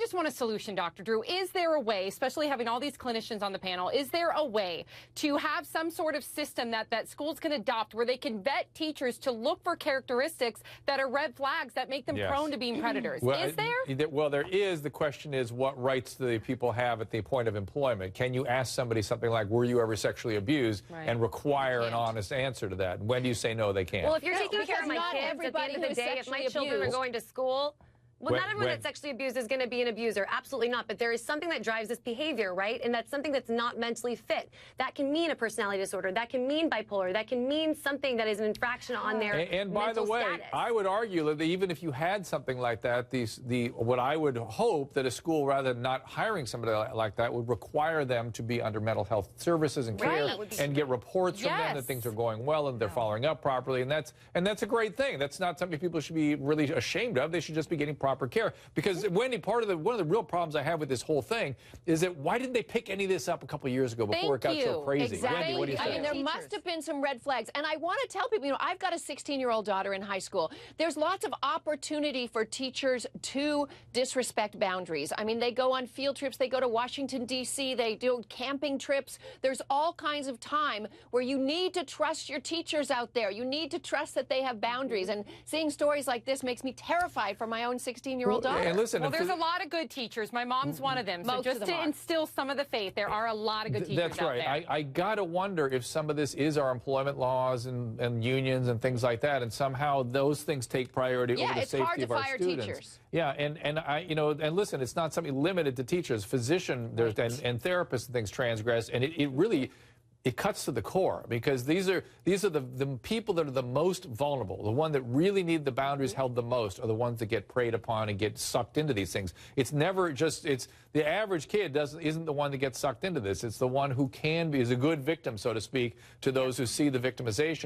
just want a solution, Dr. Drew. Is there a way, especially having all these clinicians on the panel, is there a way to have some sort of system that schools can adopt where they can vet teachers to look for characteristics that are red flags that make them prone to being predators? Well, is there? Well, there is. The question is, what rights do the people have at the point of employment? Can you ask somebody something like, were you ever sexually abused, and require an honest answer to that? When do you say no, they can't? Well, if you're taking care of my kids, at the end of the day, if my children are going to school, well, not everyone that's sexually abused is going to be an abuser. Absolutely not. But there is something that drives this behavior, right? And that's something that's not mentally fit. That can mean a personality disorder. That can mean bipolar. That can mean something that is an infraction on their And by the way, status. I would argue that even if you had something like that, what I would hope that a school, rather than not hiring somebody like that, would require them to be under mental health services and care and get reports from them that things are going well and they're following up properly. And that's a great thing. That's not something people should be really ashamed of. They should just be getting proper care. Because Wendy, one of the real problems I have with this whole thing is that why didn't they pick any of this up a couple years ago before it got so crazy? Exactly. Wendy, what do you say? I mean, there must have been some red flags. And I want to tell people, you know, I've got a 16-year-old daughter in high school. There's lots of opportunity for teachers to disrespect boundaries. I mean, they go on field trips. They go to Washington, D.C. They do camping trips. There's all kinds of time where you need to trust your teachers out there. You need to trust that they have boundaries. And seeing stories like this makes me terrified for my own 16-year-old daughter. And listen, there's a lot of good teachers. My mom's one of them. So Most just of them to instill some of the faith, there are a lot of good teachers That's right. out there. I got to wonder if some of this is our employment laws and unions and things like that, and somehow those things take priority over the safety of our students. Teachers. Yeah, and listen, it's not something limited to teachers. Physicians and therapists and things transgress, and it really cuts to the core, because these are the people that are the most vulnerable. The one that really need the boundaries held the most are the ones that get preyed upon and get sucked into these things. It's never just the average kid isn't the one that gets sucked into this. It's the one who is a good victim, so to speak, to those who see the victimization.